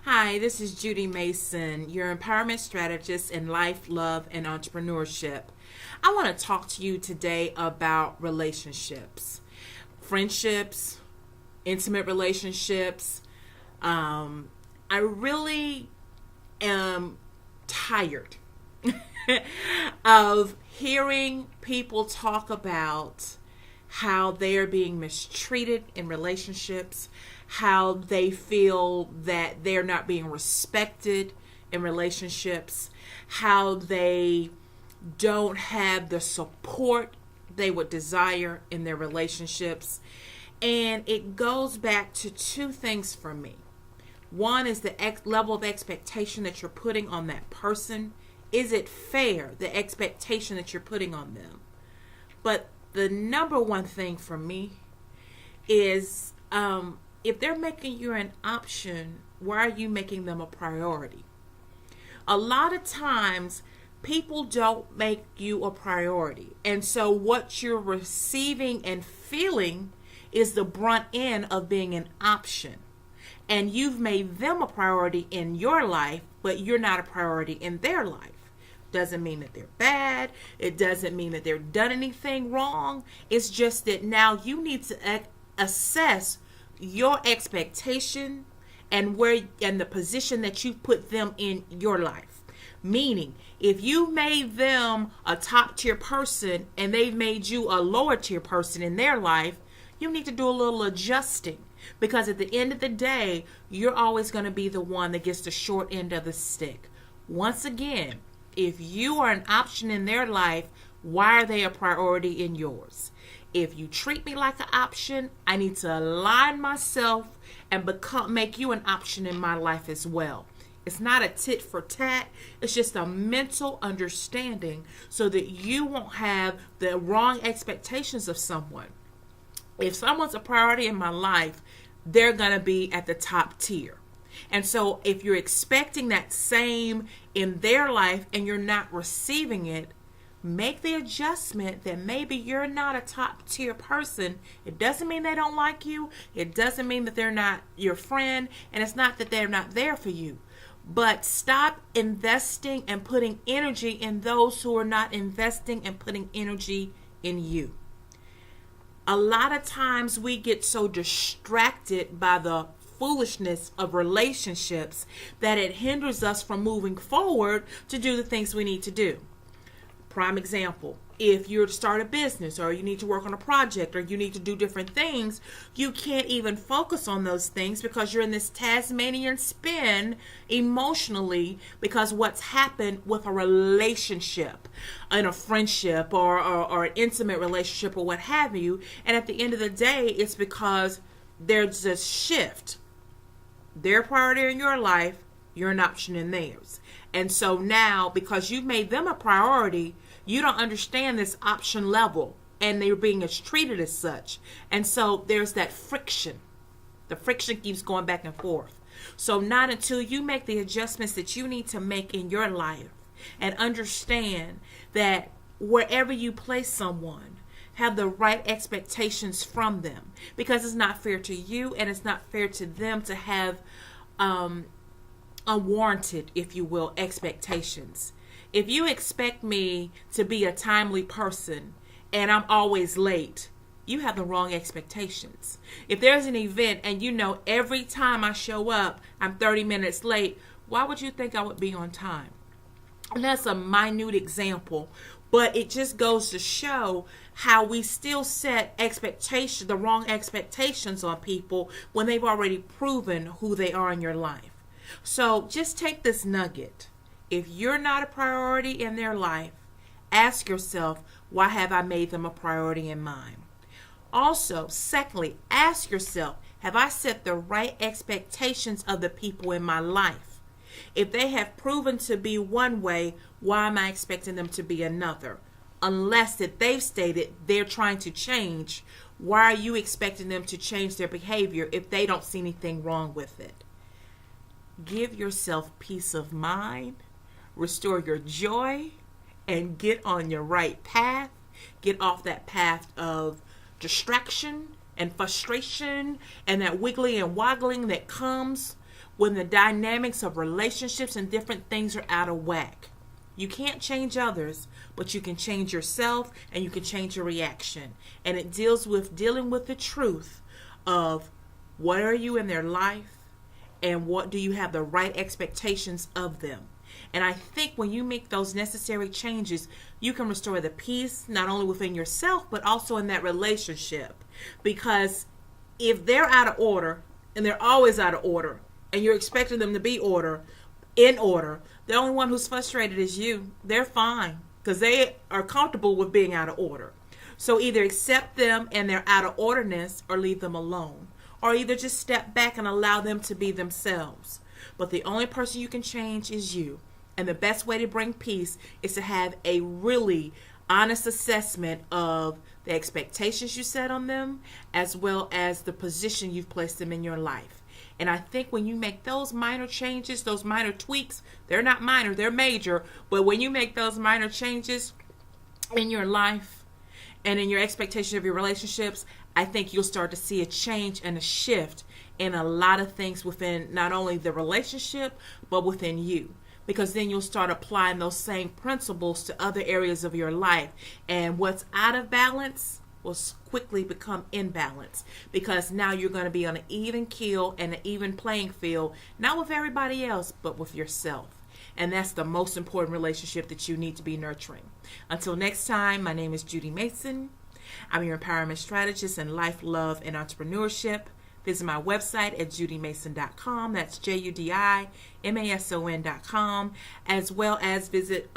Hi, this is Judy Mason, your empowerment strategist in life, love, and entrepreneurship. I want to talk to you today about relationships, friendships, intimate relationships. I really am tired of hearing people talk about how they are being mistreated in relationships, how they feel that they're not being respected in relationships, how they don't have the support they would desire in their relationships. And it goes back to two things for me. One is the level of expectation that you're putting on that person. Is it fair, the expectation that you're putting on them? But the number one thing for me is if they're making you an option, why are you making them a priority? A lot of times, people don't make you a priority. And so what you're receiving and feeling is the brunt end of being an option. And you've made them a priority in your life, but you're not a priority in their life. Doesn't mean that they're bad. It doesn't mean that they've done anything wrong. It's just that now you need to assess your expectation and the position that you put them in your life. Meaning, if you made them a top tier person and they've made you a lower tier person in their life, you need to do a little adjusting. Because at the end of the day, you're always going to be the one that gets the short end of the stick. Once again, if you are an option in their life, why are they a priority in yours? If you treat me like an option, I need to align myself and make you an option in my life as well. It's not a tit for tat. It's just a mental understanding so that you won't have the wrong expectations of someone. If someone's a priority in my life, they're going to be at the top tier. And so if you're expecting that same in their life and you're not receiving it, make the adjustment that maybe you're not a top tier person. It doesn't mean they don't like you. It doesn't mean that they're not your friend. And it's not that they're not there for you. But stop investing and putting energy in those who are not investing and putting energy in you. A lot of times we get so distracted by the foolishness of relationships that it hinders us from moving forward to do the things we need to do. Prime example, if you're to start a business or you need to work on a project or you need to do different things, you can't even focus on those things because you're in this Tasmanian spin emotionally because what's happened with a relationship, in a friendship or an intimate relationship or what have you. And at the end of the day, it's because there's a shift. Their priority in your life, you're an option in theirs. And so now, because you've made them a priority, you don't understand this option level and they're being treated as such. And so there's that friction. The friction keeps going back and forth. So not until you make the adjustments that you need to make in your life and understand that wherever you place someone, have the right expectations from them, because it's not fair to you and it's not fair to them to have unwarranted, if you will, expectations. If you expect me to be a timely person and I'm always late, you have the wrong expectations. If there's an event and you know every time I show up I'm 30 minutes late, why would you think I would be on time? And that's a minute example, but it just goes to show how we still set expectations, the wrong expectations on people when they've already proven who they are in your life. So just take this nugget. If you're not a priority in their life, ask yourself, why have I made them a priority in mine? Also, secondly, ask yourself, have I set the right expectations of the people in my life? If they have proven to be one way, why am I expecting them to be another? Unless that they've stated they're trying to change, why are you expecting them to change their behavior if they don't see anything wrong with it? Give yourself peace of mind, restore your joy, and get on your right path. Get off that path of distraction and frustration and that wiggly and woggling that comes when the dynamics of relationships and different things are out of whack. You can't change others, but you can change yourself and you can change your reaction. And it deals with dealing with the truth of what are you in their life and what do you have the right expectations of them. And I think when you make those necessary changes, you can restore the peace not only within yourself, but also in that relationship. Because if they're out of order, and they're always out of order, and you're expecting them to be in order, the only one who's frustrated is you. They're fine because they are comfortable with being out of order. So either accept them and their out of orderness or leave them alone. Or either just step back and allow them to be themselves. But the only person you can change is you. And the best way to bring peace is to have a really honest assessment of the expectations you set on them, as well as the position you've placed them in your life. And I think when you make those minor changes, those minor tweaks, they're not minor, they're major. But when you make those minor changes in your life and in your expectation of your relationships, I think you'll start to see a change and a shift in a lot of things within not only the relationship, but within you. Because then you'll start applying those same principles to other areas of your life. And what's out of balance will quickly become in balance. Because now you're going to be on an even keel and an even playing field, not with everybody else, but with yourself. And that's the most important relationship that you need to be nurturing. Until next time, my name is Judy Mason. I'm your empowerment strategist in life, love, and entrepreneurship. Visit my website at judymason.com. That's JUDIMASON.com. As well as visit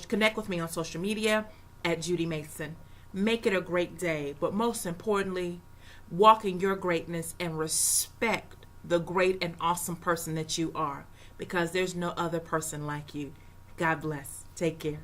connect with me on social media at Judy Mason. Make it a great day, but most importantly, walk in your greatness and respect the great and awesome person that you are, because there's no other person like you. God bless. Take care.